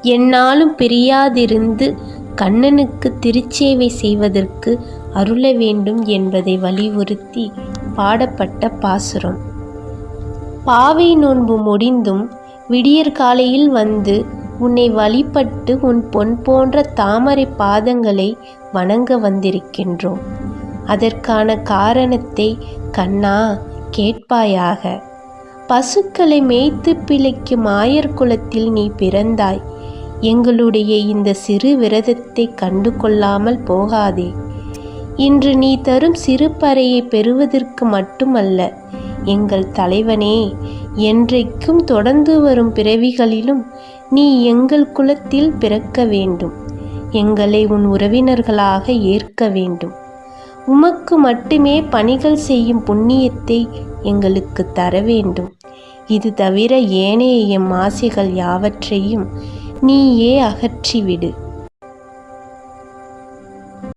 எந்நாளும் பிரியாதிருந்து கண்ணனுக்கு திருச்சேவை செய்வதற்கு அருள வேண்டும் என்பதை வலியுறுத்தி பாடப்பட்ட பாசுரம். பாவை நோன்பு முடிந்தும் விடியற்காலையில் வந்து உன்னை வழிபட்டு உன் பொன் போன்ற தாமரை பாதங்களை வணங்க வந்திருக்கின்றோம். அதற்கான காரணத்தை கண்ணா கேட்பாயாக. பசுக்களை மேய்த்து பிழைக்கும் ஆயர் குலத்தில் நீ பிறந்தாய். எங்களுடைய இந்த சிறு விரதத்தை கண்டு கொள்ளாமல் போகாதே. இன்று நீ தரும் சிறு பறையை பெறுவதற்கு மட்டுமல்ல, எங்கள் தலைவனே, என்றைக்கும் தொடர்ந்து வரும் பிறவிகளிலும் நீ எங்கள் குலத்தில் பிறக்க வேண்டும். எங்களை உன் உறவினர்களாக ஏற்க வேண்டும். உமக்கு மட்டுமே பணிகள் செய்யும் புண்ணியத்தை எங்களுக்கு தர வேண்டும். இது தவிர ஏனைய எம் ஆசைகள் யாவற்றையும் நீயே அகற்றிவிடு.